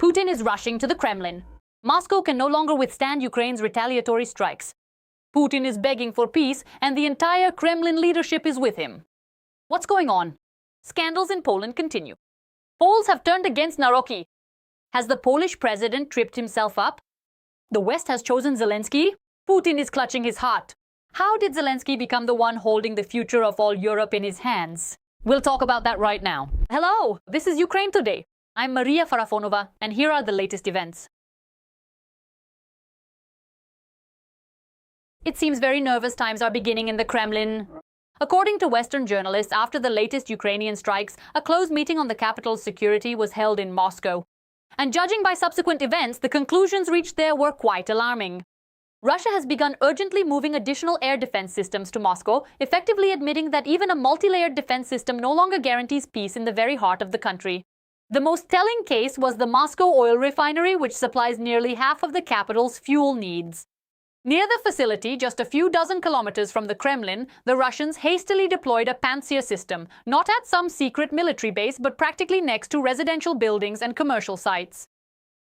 Putin is rushing to the Kremlin. Moscow can no longer withstand Ukraine's retaliatory strikes. Putin is begging for peace, and the entire Kremlin leadership is with him. What's going on? Scandals in Poland continue. Poles have turned against Navrotsky. Has the Polish president tripped himself up? The West has chosen Zelenskyy. Putin is clutching his heart. How did Zelenskyy become the one holding the future of all Europe in his hands? We'll talk about that right now. Hello, this is Ukraine Today. I'm Maria Farafonova, and here are the latest events. It seems very nervous times are beginning in the Kremlin. According to Western journalists, after the latest Ukrainian strikes, a closed meeting on the capital's security was held in Moscow. And judging by subsequent events, the conclusions reached there were quite alarming. Russia has begun urgently moving additional air defense systems to Moscow, effectively admitting that even a multi-layered defense system no longer guarantees peace in the very heart of the country. The most telling case was the Moscow oil refinery, which supplies nearly half of the capital's fuel needs. Near the facility, just a few dozen kilometers from the Kremlin, the Russians hastily deployed a Pantsir system, not at some secret military base, but practically next to residential buildings and commercial sites.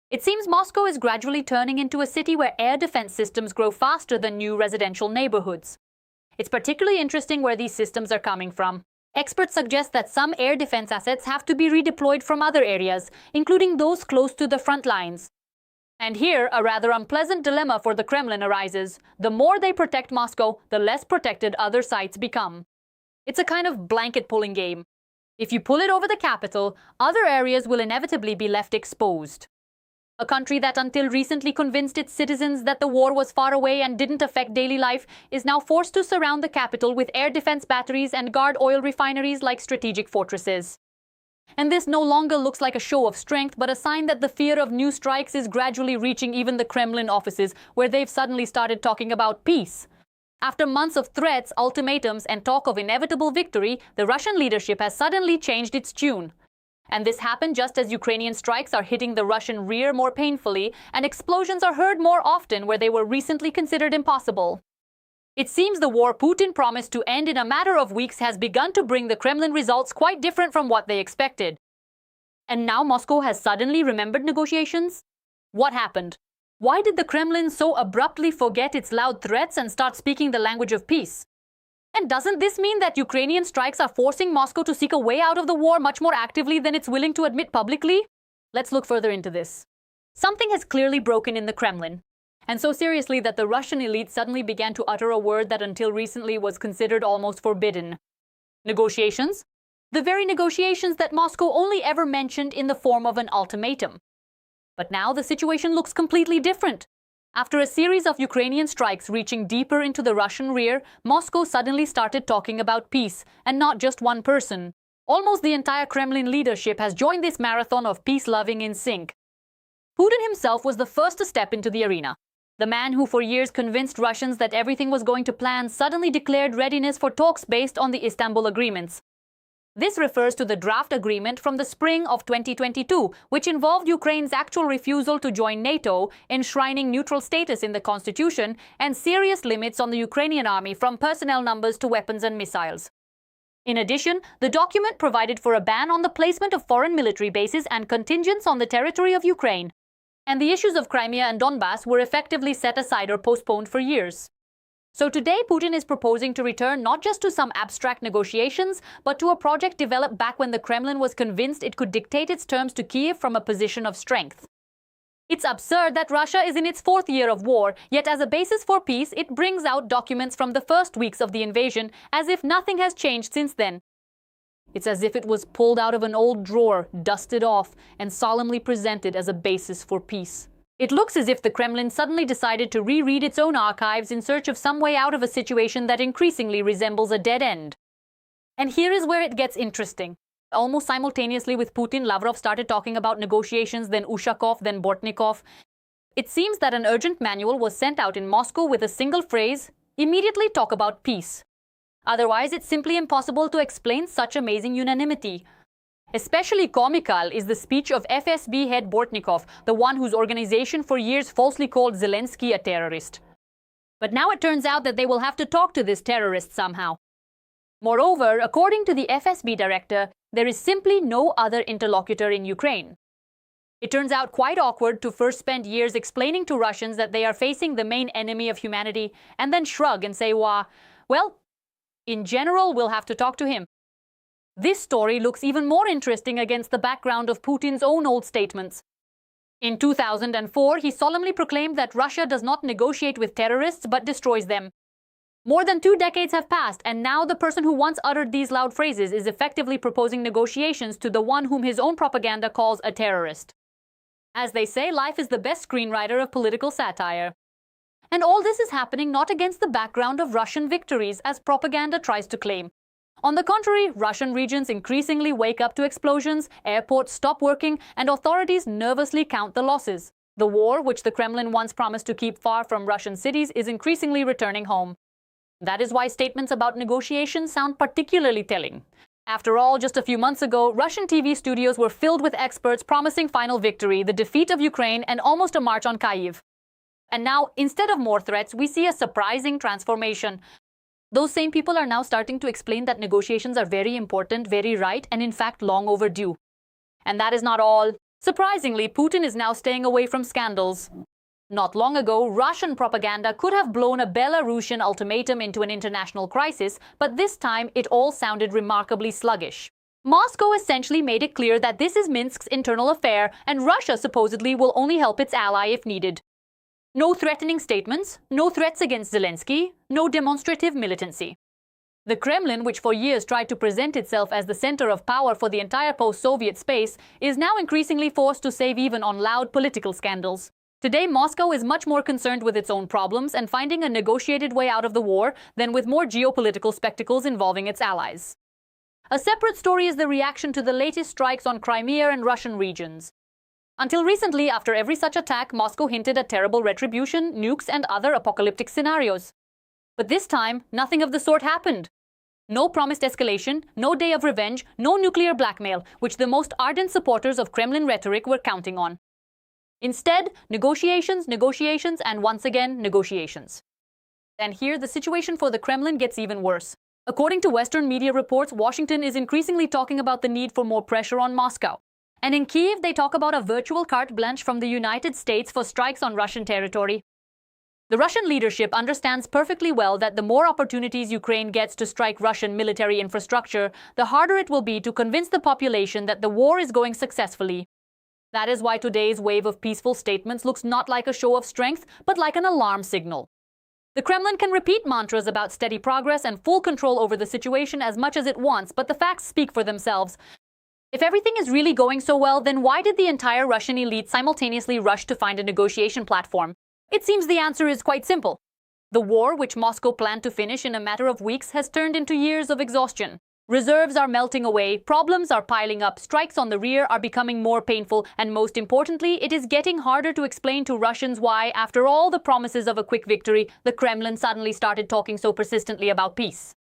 It seems Moscow is gradually turning into a city where air defense systems grow faster than new residential neighborhoods. It's particularly interesting where these systems are coming from. Experts suggest that some air defense assets have to be redeployed from other areas, including those close to the front lines. And here, a rather unpleasant dilemma for the Kremlin arises. The more they protect Moscow, the less protected other sites become. It's a kind of blanket-pulling game. If you pull it over the capital, other areas will inevitably be left exposed. A country that until recently convinced its citizens that the war was far away and didn't affect daily life is now forced to surround the capital with air defense batteries and guard oil refineries like strategic fortresses. And this no longer looks like a show of strength, but a sign that the fear of new strikes is gradually reaching even the Kremlin offices, where they've suddenly started talking about peace. After months of threats, ultimatums, and talk of inevitable victory, the Russian leadership has suddenly changed its tune. And this happened just as Ukrainian strikes are hitting the Russian rear more painfully, and explosions are heard more often where they were recently considered impossible. It seems the war Putin promised to end in a matter of weeks has begun to bring the Kremlin results quite different from what they expected. And now Moscow has suddenly remembered negotiations? What happened? Why did the Kremlin so abruptly forget its loud threats and start speaking the language of peace? And doesn't this mean that Ukrainian strikes are forcing Moscow to seek a way out of the war much more actively than it's willing to admit publicly? Let's look further into this. Something has clearly broken in the Kremlin. And so seriously that the Russian elite suddenly began to utter a word that until recently was considered almost forbidden. Negotiations? The very negotiations that Moscow only ever mentioned in the form of an ultimatum. But now the situation looks completely different. After a series of Ukrainian strikes reaching deeper into the Russian rear, Moscow suddenly started talking about peace, and not just one person. Almost the entire Kremlin leadership has joined this marathon of peace-loving in sync. Putin himself was the first to step into the arena. The man who for years convinced Russians that everything was going to plan suddenly declared readiness for talks based on the Istanbul agreements. This refers to the draft agreement from the spring of 2022, which involved Ukraine's actual refusal to join NATO, enshrining neutral status in the constitution, and serious limits on the Ukrainian army from personnel numbers to weapons and missiles. In addition, the document provided for a ban on the placement of foreign military bases and contingents on the territory of Ukraine. And the issues of Crimea and Donbass were effectively set aside or postponed for years. So today, Putin is proposing to return not just to some abstract negotiations, but to a project developed back when the Kremlin was convinced it could dictate its terms to Kiev from a position of strength. It's absurd that Russia is in its fourth year of war, yet as a basis for peace, it brings out documents from the first weeks of the invasion, as if nothing has changed since then. It's as if it was pulled out of an old drawer, dusted off, and solemnly presented as a basis for peace. It looks as if the Kremlin suddenly decided to reread its own archives in search of some way out of a situation that increasingly resembles a dead end. And here is where it gets interesting. Almost simultaneously with Putin, Lavrov started talking about negotiations, then Ushakov, then Bortnikov. It seems that an urgent manual was sent out in Moscow with a single phrase, "Immediately talk about peace." Otherwise, it's simply impossible to explain such amazing unanimity. Especially comical is the speech of FSB head Bortnikov, the one whose organization for years falsely called Zelenskyy a terrorist. But now it turns out that they will have to talk to this terrorist somehow. Moreover, according to the FSB director, there is simply no other interlocutor in Ukraine. It turns out quite awkward to first spend years explaining to Russians that they are facing the main enemy of humanity and then shrug and say, well, in general, we'll have to talk to him. This story looks even more interesting against the background of Putin's own old statements. In 2004, he solemnly proclaimed that Russia does not negotiate with terrorists but destroys them. More than 2 decades have passed, and now the person who once uttered these loud phrases is effectively proposing negotiations to the one whom his own propaganda calls a terrorist. As they say, life is the best screenwriter of political satire. And all this is happening not against the background of Russian victories, as propaganda tries to claim. On the contrary, Russian regions increasingly wake up to explosions, airports stop working, and authorities nervously count the losses. The war, which the Kremlin once promised to keep far from Russian cities, is increasingly returning home. That is why statements about negotiations sound particularly telling. After all, just a few months ago, Russian TV studios were filled with experts promising final victory, the defeat of Ukraine, and almost a march on Kyiv. And now, instead of more threats, we see a surprising transformation. Those same people are now starting to explain that negotiations are very important, very right, and in fact long overdue. And that is not all. Surprisingly, Putin is now staying away from scandals. Not long ago, Russian propaganda could have blown a Belarusian ultimatum into an international crisis, but this time it all sounded remarkably sluggish. Moscow essentially made it clear that this is Minsk's internal affair, and Russia supposedly will only help its ally if needed. No threatening statements, no threats against Zelensky, no demonstrative militancy. The Kremlin, which for years tried to present itself as the center of power for the entire post-Soviet space, is now increasingly forced to save even on loud political scandals. Today, Moscow is much more concerned with its own problems and finding a negotiated way out of the war than with more geopolitical spectacles involving its allies. A separate story is the reaction to the latest strikes on Crimea and Russian regions. Until recently, after every such attack, Moscow hinted at terrible retribution, nukes, and other apocalyptic scenarios. But this time, nothing of the sort happened. No promised escalation, no day of revenge, no nuclear blackmail, which the most ardent supporters of Kremlin rhetoric were counting on. Instead, negotiations, negotiations, and once again, negotiations. And here, the situation for the Kremlin gets even worse. According to Western media reports, Washington is increasingly talking about the need for more pressure on Moscow. And in Kyiv, they talk about a virtual carte blanche from the United States for strikes on Russian territory. The Russian leadership understands perfectly well that the more opportunities Ukraine gets to strike Russian military infrastructure, the harder it will be to convince the population that the war is going successfully. That is why today's wave of peaceful statements looks not like a show of strength, but like an alarm signal. The Kremlin can repeat mantras about steady progress and full control over the situation as much as it wants, but the facts speak for themselves. If everything is really going so well, then why did the entire Russian elite simultaneously rush to find a negotiation platform? It seems the answer is quite simple. The war, which Moscow planned to finish in a matter of weeks, has turned into years of exhaustion. Reserves are melting away, problems are piling up, strikes on the rear are becoming more painful, and most importantly, it is getting harder to explain to Russians why, after all the promises of a quick victory, the Kremlin suddenly started talking so persistently about peace.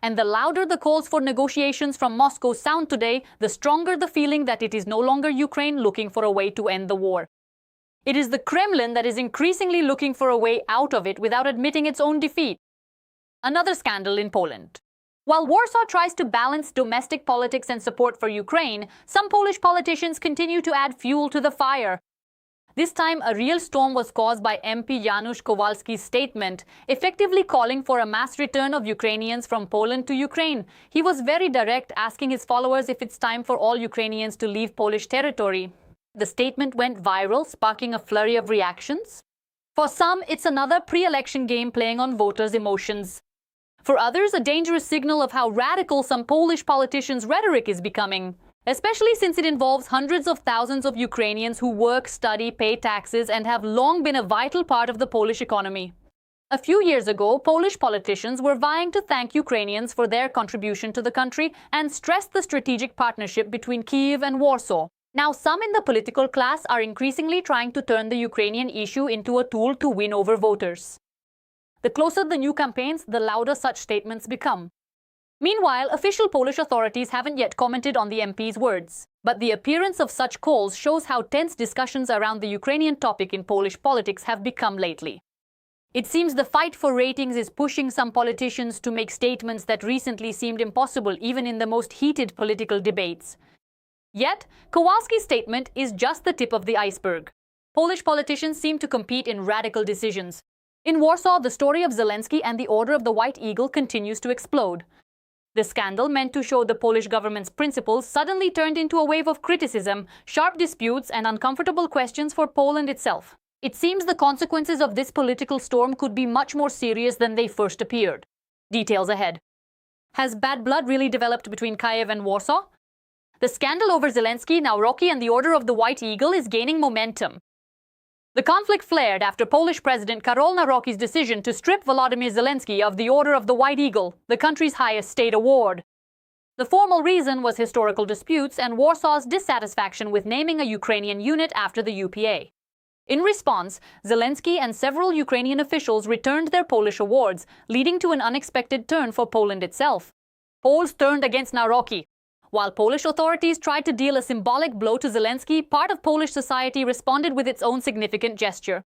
And the louder the calls for negotiations from Moscow sound today, the stronger the feeling that it is no longer Ukraine looking for a way to end the war. It is the Kremlin that is increasingly looking for a way out of it without admitting its own defeat. Another scandal in Poland. While Warsaw tries to balance domestic politics and support for Ukraine, some Polish politicians continue to add fuel to the fire. This time, a real storm was caused by MP Janusz Kowalski's statement, effectively calling for a mass return of Ukrainians from Poland to Ukraine. He was very direct, asking his followers if it's time for all Ukrainians to leave Polish territory. The statement went viral, sparking a flurry of reactions. For some, it's another pre-election game playing on voters' emotions. For others, a dangerous signal of how radical some Polish politicians' rhetoric is becoming, especially since it involves hundreds of thousands of Ukrainians who work, study, pay taxes, and have long been a vital part of the Polish economy. A few years ago, Polish politicians were vying to thank Ukrainians for their contribution to the country and stressed the strategic partnership between Kyiv and Warsaw. Now, some in the political class are increasingly trying to turn the Ukrainian issue into a tool to win over voters. The closer the new campaigns, the louder such statements become. Meanwhile, official Polish authorities haven't yet commented on the MP's words. But the appearance of such calls shows how tense discussions around the Ukrainian topic in Polish politics have become lately. It seems the fight for ratings is pushing some politicians to make statements that recently seemed impossible even in the most heated political debates. Yet, Kowalski's statement is just the tip of the iceberg. Polish politicians seem to compete in radical decisions. In Warsaw, the story of Zelensky and the Order of the White Eagle continues to explode. The scandal, meant to show the Polish government's principles, suddenly turned into a wave of criticism, sharp disputes, and uncomfortable questions for Poland itself. It seems the consequences of this political storm could be much more serious than they first appeared. Details ahead. Has bad blood really developed between Kyiv and Warsaw? The scandal over Zelensky, Navrotsky, and the Order of the White Eagle is gaining momentum. The conflict flared after Polish President Karol Nawrocki's decision to strip Volodymyr Zelensky of the Order of the White Eagle, the country's highest state award. The formal reason was historical disputes and Warsaw's dissatisfaction with naming a Ukrainian unit after the UPA. In response, Zelensky and several Ukrainian officials returned their Polish awards, leading to an unexpected turn for Poland itself. Poles turned against Nawrocki. While Polish authorities tried to deal a symbolic blow to Zelensky, part of Polish society responded with its own significant gesture.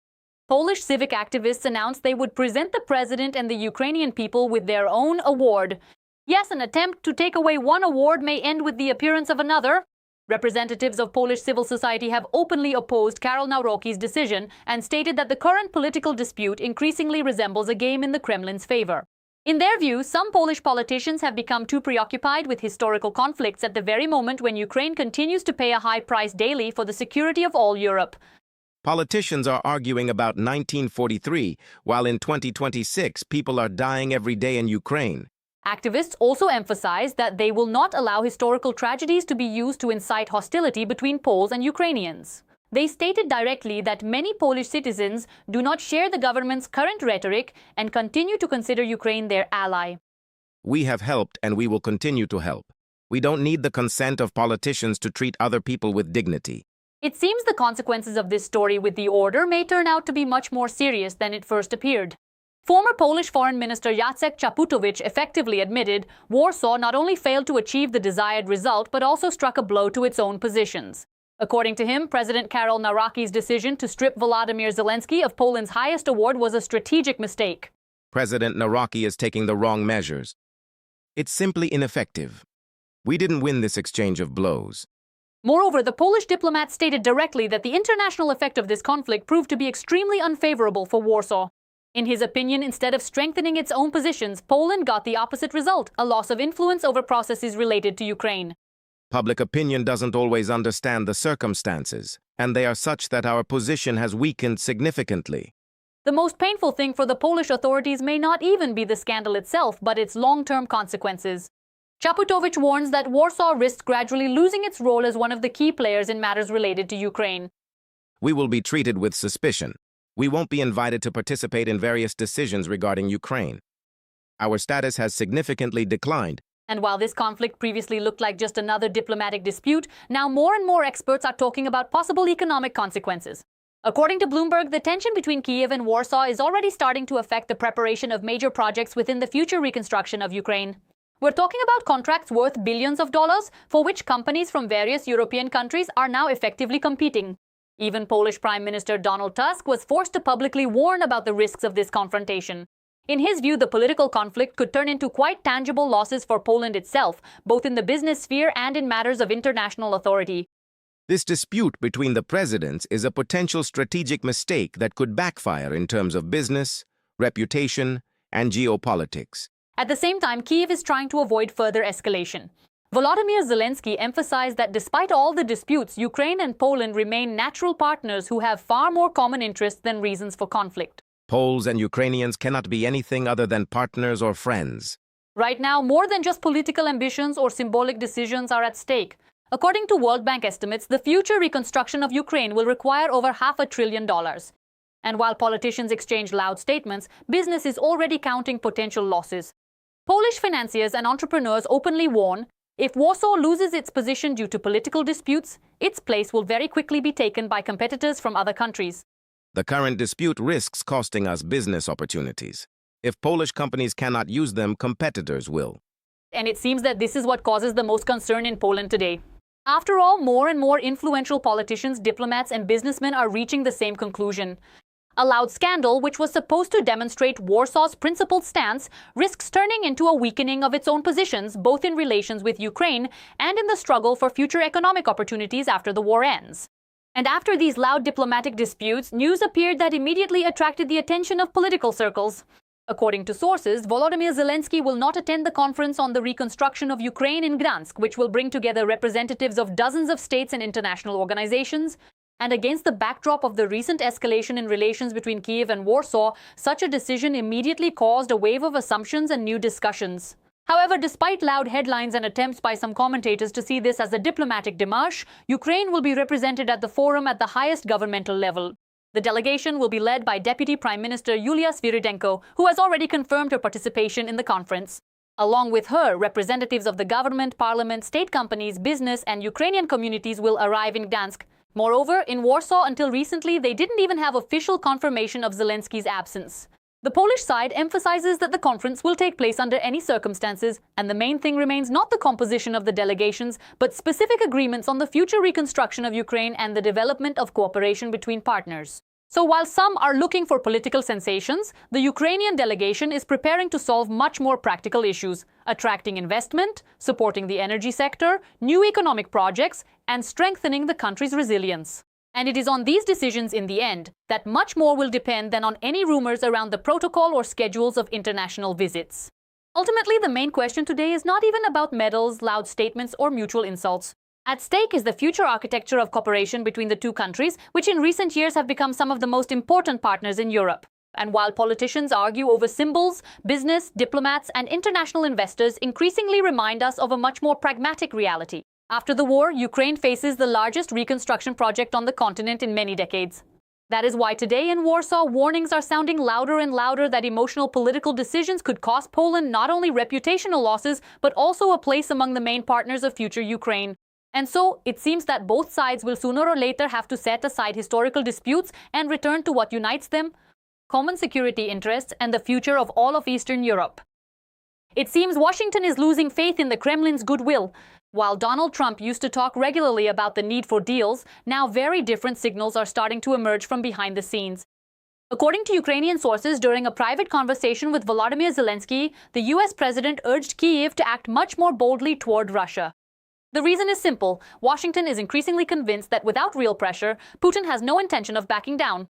Polish civic activists announced they would present the president and the Ukrainian people with their own award. Yes, an attempt to take away one award may end with the appearance of another. Representatives of Polish civil society have openly opposed Karol Nawrocki's decision and stated that the current political dispute increasingly resembles a game in the Kremlin's favor. In their view, some Polish politicians have become too preoccupied with historical conflicts at the very moment when Ukraine continues to pay a high price daily for the security of all Europe. Politicians are arguing about 1943, while in 2026 people are dying every day in Ukraine. Activists also emphasize that they will not allow historical tragedies to be used to incite hostility between Poles and Ukrainians. They stated directly that many Polish citizens do not share the government's current rhetoric and continue to consider Ukraine their ally. We have helped and we will continue to help. We don't need the consent of politicians to treat other people with dignity. It seems the consequences of this story with the order may turn out to be much more serious than it first appeared. Former Polish Foreign Minister Jacek Czaputowicz effectively admitted Warsaw not only failed to achieve the desired result but also struck a blow to its own positions. According to him, President Karol Nawrocki's decision to strip Volodymyr Zelensky of Poland's highest award was a strategic mistake. President Nawrocki is taking the wrong measures. It's simply ineffective. We didn't win this exchange of blows. Moreover, the Polish diplomat stated directly that the international effect of this conflict proved to be extremely unfavorable for Warsaw. In his opinion, instead of strengthening its own positions, Poland got the opposite result, a loss of influence over processes related to Ukraine. Public opinion doesn't always understand the circumstances, and they are such that our position has weakened significantly. The most painful thing for the Polish authorities may not even be the scandal itself, but its long-term consequences. Czaputowicz warns that Warsaw risks gradually losing its role as one of the key players in matters related to Ukraine. We will be treated with suspicion. We won't be invited to participate in various decisions regarding Ukraine. Our status has significantly declined. And while this conflict previously looked like just another diplomatic dispute, now more and more experts are talking about possible economic consequences. According to Bloomberg, the tension between Kyiv and Warsaw is already starting to affect the preparation of major projects within the future reconstruction of Ukraine. We're talking about contracts worth billions of dollars, for which companies from various European countries are now effectively competing. Even Polish Prime Minister Donald Tusk was forced to publicly warn about the risks of this confrontation. In his view, the political conflict could turn into quite tangible losses for Poland itself, both in the business sphere and in matters of international authority. This dispute between the presidents is a potential strategic mistake that could backfire in terms of business, reputation, and geopolitics. At the same time, Kyiv is trying to avoid further escalation. Volodymyr Zelensky emphasized that despite all the disputes, Ukraine and Poland remain natural partners who have far more common interests than reasons for conflict. Poles and Ukrainians cannot be anything other than partners or friends. Right now, more than just political ambitions or symbolic decisions are at stake. According to World Bank estimates, the future reconstruction of Ukraine will require over $500 billion. And while politicians exchange loud statements, business is already counting potential losses. Polish financiers and entrepreneurs openly warn, if Warsaw loses its position due to political disputes, its place will very quickly be taken by competitors from other countries. The current dispute risks costing us business opportunities. If Polish companies cannot use them, competitors will. And it seems that this is what causes the most concern in Poland today. After all, more and more influential politicians, diplomats, and businessmen are reaching the same conclusion. A loud scandal, which was supposed to demonstrate Warsaw's principled stance, risks turning into a weakening of its own positions, both in relations with Ukraine and in the struggle for future economic opportunities after the war ends. And after these loud diplomatic disputes, news appeared that immediately attracted the attention of political circles. According to sources, Volodymyr Zelensky will not attend the conference on the reconstruction of Ukraine in Gdansk, which will bring together representatives of dozens of states and international organizations. And against the backdrop of the recent escalation in relations between Kyiv and Warsaw, such a decision immediately caused a wave of assumptions and new discussions. However, despite loud headlines and attempts by some commentators to see this as a diplomatic démarche, Ukraine will be represented at the forum at the highest governmental level. The delegation will be led by Deputy Prime Minister Yulia Sviridenko, who has already confirmed her participation in the conference. Along with her, representatives of the government, parliament, state companies, business, and Ukrainian communities will arrive in Gdansk. Moreover, in Warsaw until recently, they didn't even have official confirmation of Zelenskyy's absence. The Polish side emphasizes that the conference will take place under any circumstances, and the main thing remains not the composition of the delegations, but specific agreements on the future reconstruction of Ukraine and the development of cooperation between partners. So while some are looking for political sensations, the Ukrainian delegation is preparing to solve much more practical issues, attracting investment, supporting the energy sector, new economic projects, and strengthening the country's resilience. And it is on these decisions in the end that much more will depend than on any rumors around the protocol or schedules of international visits. Ultimately, the main question today is not even about medals, loud statements, or mutual insults. At stake is the future architecture of cooperation between the two countries, which in recent years have become some of the most important partners in Europe. And while politicians argue over symbols, business, diplomats, and international investors increasingly remind us of a much more pragmatic reality. After the war, Ukraine faces the largest reconstruction project on the continent in many decades. That is why today in Warsaw, warnings are sounding louder and louder that emotional political decisions could cost Poland not only reputational losses, but also a place among the main partners of future Ukraine. And so, it seems that both sides will sooner or later have to set aside historical disputes and return to what unites them: common security interests and the future of all of Eastern Europe. It seems Washington is losing faith in the Kremlin's goodwill. While Donald Trump used to talk regularly about the need for deals, now very different signals are starting to emerge from behind the scenes. According to Ukrainian sources, during a private conversation with Volodymyr Zelensky, the US president urged Kyiv to act much more boldly toward Russia. The reason is simple: Washington is increasingly convinced that without real pressure, Putin has no intention of backing down.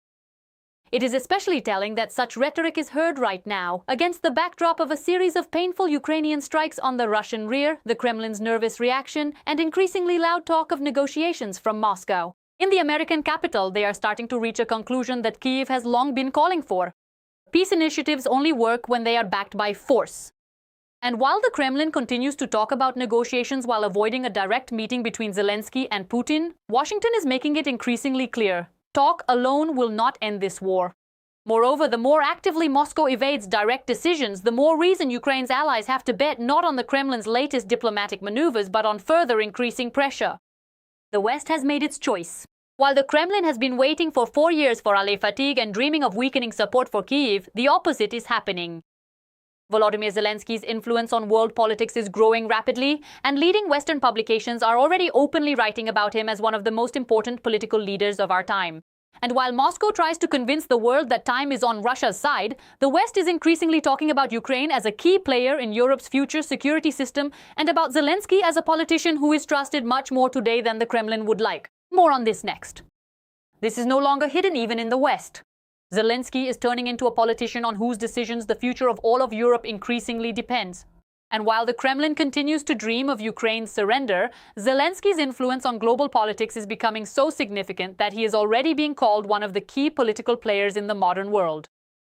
It is especially telling that such rhetoric is heard right now, against the backdrop of a series of painful Ukrainian strikes on the Russian rear, the Kremlin's nervous reaction, and increasingly loud talk of negotiations from Moscow. In the American capital, they are starting to reach a conclusion that Kyiv has long been calling for. Peace initiatives only work when they are backed by force. And while the Kremlin continues to talk about negotiations while avoiding a direct meeting between Zelensky and Putin, Washington is making it increasingly clear: talk alone will not end this war. Moreover, the more actively Moscow evades direct decisions, the more reason Ukraine's allies have to bet not on the Kremlin's latest diplomatic maneuvers, but on further increasing pressure. The West has made its choice. While the Kremlin has been waiting for 4 years for ally fatigue and dreaming of weakening support for Kyiv, the opposite is happening. Volodymyr Zelensky's influence on world politics is growing rapidly, and leading Western publications are already openly writing about him as one of the most important political leaders of our time. And while Moscow tries to convince the world that time is on Russia's side, the West is increasingly talking about Ukraine as a key player in Europe's future security system, and about Zelensky as a politician who is trusted much more today than the Kremlin would like. More on this next. This is no longer hidden even in the West. Zelensky is turning into a politician on whose decisions the future of all of Europe increasingly depends. And while the Kremlin continues to dream of Ukraine's surrender, Zelensky's influence on global politics is becoming so significant that he is already being called one of the key political players in the modern world.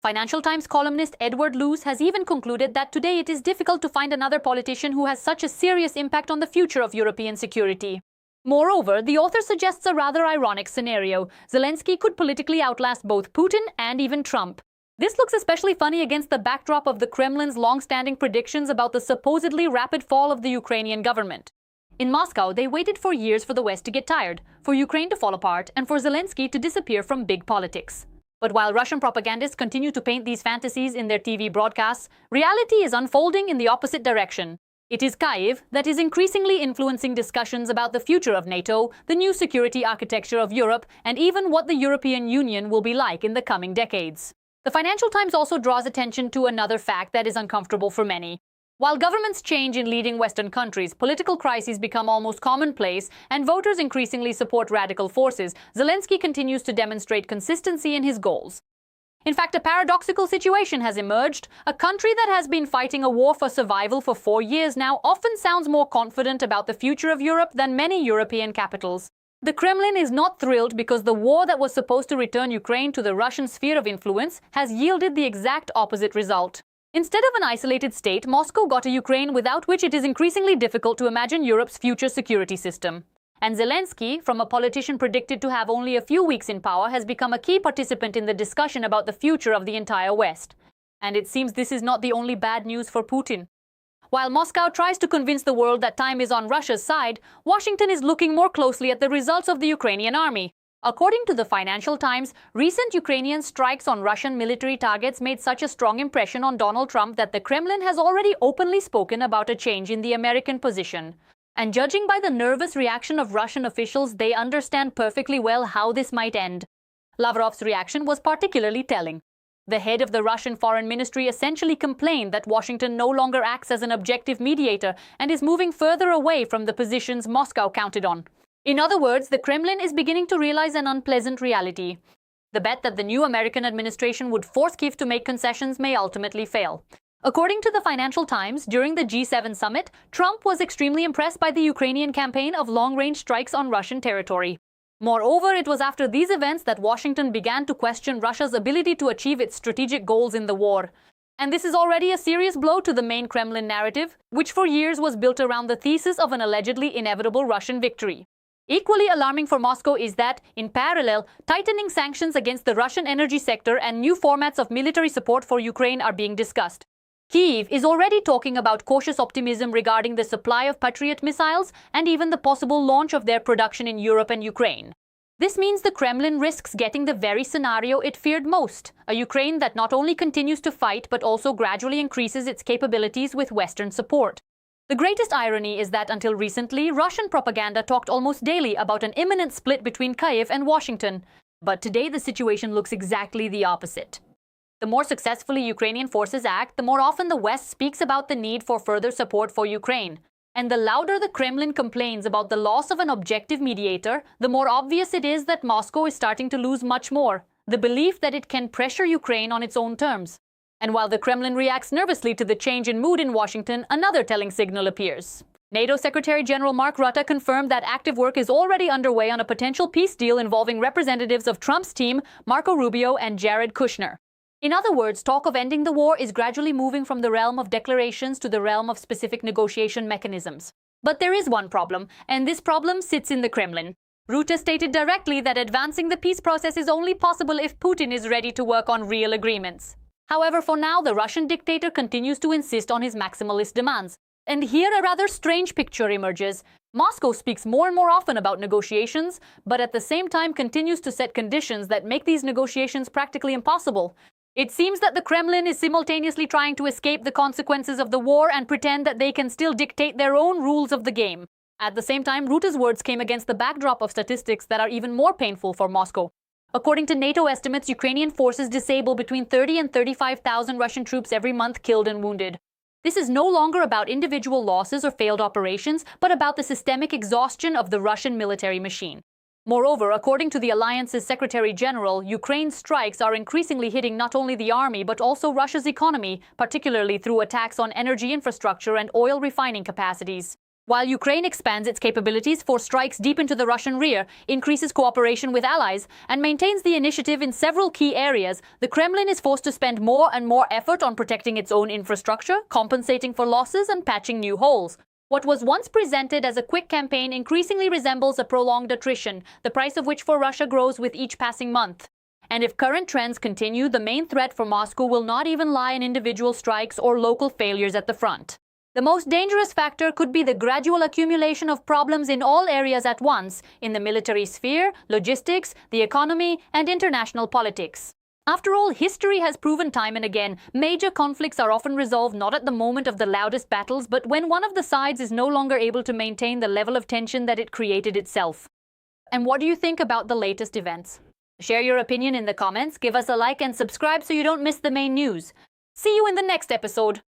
Financial Times columnist Edward Luce has even concluded that today it is difficult to find another politician who has such a serious impact on the future of European security. Moreover, the author suggests a rather ironic scenario. Zelensky could politically outlast both Putin and even Trump. This looks especially funny against the backdrop of the Kremlin's long-standing predictions about the supposedly rapid fall of the Ukrainian government. In Moscow, they waited for years for the West to get tired, for Ukraine to fall apart, and for Zelensky to disappear from big politics. But while Russian propagandists continue to paint these fantasies in their TV broadcasts, reality is unfolding in the opposite direction. It is Kyiv that is increasingly influencing discussions about the future of NATO, the new security architecture of Europe, and even what the European Union will be like in the coming decades. The Financial Times also draws attention to another fact that is uncomfortable for many. While governments change in leading Western countries, political crises become almost commonplace, and voters increasingly support radical forces, Zelensky continues to demonstrate consistency in his goals. In fact, a paradoxical situation has emerged. A country that has been fighting a war for survival for 4 years now often sounds more confident about the future of Europe than many European capitals. The Kremlin is not thrilled because the war that was supposed to return Ukraine to the Russian sphere of influence has yielded the exact opposite result. Instead of an isolated state, Moscow got a Ukraine without which it is increasingly difficult to imagine Europe's future security system. And Zelensky, from a politician predicted to have only a few weeks in power, has become a key participant in the discussion about the future of the entire West. And it seems this is not the only bad news for Putin. While Moscow tries to convince the world that time is on Russia's side, Washington is looking more closely at the results of the Ukrainian army. According to the Financial Times, recent Ukrainian strikes on Russian military targets made such a strong impression on Donald Trump that the Kremlin has already openly spoken about a change in the American position. And judging by the nervous reaction of Russian officials, they understand perfectly well how this might end. Lavrov's reaction was particularly telling. The head of the Russian Foreign Ministry essentially complained that Washington no longer acts as an objective mediator and is moving further away from the positions Moscow counted on. In other words, the Kremlin is beginning to realize an unpleasant reality. The bet that the new American administration would force Kyiv to make concessions may ultimately fail. According to the Financial Times, during the G7 summit, Trump was extremely impressed by the Ukrainian campaign of long-range strikes on Russian territory. Moreover, it was after these events that Washington began to question Russia's ability to achieve its strategic goals in the war. And this is already a serious blow to the main Kremlin narrative, which for years was built around the thesis of an allegedly inevitable Russian victory. Equally alarming for Moscow is that, in parallel, tightening sanctions against the Russian energy sector and new formats of military support for Ukraine are being discussed. Kyiv is already talking about cautious optimism regarding the supply of Patriot missiles and even the possible launch of their production in Europe and Ukraine. This means the Kremlin risks getting the very scenario it feared most, a Ukraine that not only continues to fight but also gradually increases its capabilities with Western support. The greatest irony is that until recently, Russian propaganda talked almost daily about an imminent split between Kyiv and Washington. But today the situation looks exactly the opposite. The more successfully Ukrainian forces act, the more often the West speaks about the need for further support for Ukraine. And the louder the Kremlin complains about the loss of an objective mediator, the more obvious it is that Moscow is starting to lose much more, the belief that it can pressure Ukraine on its own terms. And while the Kremlin reacts nervously to the change in mood in Washington, another telling signal appears. NATO Secretary General Mark Rutte confirmed that active work is already underway on a potential peace deal involving representatives of Trump's team, Marco Rubio and Jared Kushner. In other words, talk of ending the war is gradually moving from the realm of declarations to the realm of specific negotiation mechanisms. But there is one problem, and this problem sits in the Kremlin. Rutte stated directly that advancing the peace process is only possible if Putin is ready to work on real agreements. However, for now, the Russian dictator continues to insist on his maximalist demands. And here a rather strange picture emerges. Moscow speaks more and more often about negotiations, but at the same time continues to set conditions that make these negotiations practically impossible. It seems that the Kremlin is simultaneously trying to escape the consequences of the war and pretend that they can still dictate their own rules of the game. At the same time, Rutte's words came against the backdrop of statistics that are even more painful for Moscow. According to NATO estimates, Ukrainian forces disable between 30 and 35,000 Russian troops every month killed and wounded. This is no longer about individual losses or failed operations, but about the systemic exhaustion of the Russian military machine. Moreover, according to the alliance's Secretary General, Ukraine's strikes are increasingly hitting not only the army but also Russia's economy, particularly through attacks on energy infrastructure and oil refining capacities. While Ukraine expands its capabilities for strikes deep into the Russian rear, increases cooperation with allies, and maintains the initiative in several key areas, the Kremlin is forced to spend more and more effort on protecting its own infrastructure, compensating for losses, and patching new holes. What was once presented as a quick campaign increasingly resembles a prolonged attrition, the price of which for Russia grows with each passing month. And if current trends continue, the main threat for Moscow will not even lie in individual strikes or local failures at the front. The most dangerous factor could be the gradual accumulation of problems in all areas at once, in the military sphere, logistics, the economy, and international politics. After all, history has proven time and again, major conflicts are often resolved not at the moment of the loudest battles, but when one of the sides is no longer able to maintain the level of tension that it created itself. And what do you think about the latest events? Share your opinion in the comments, give us a like and subscribe so you don't miss the main news. See you in the next episode.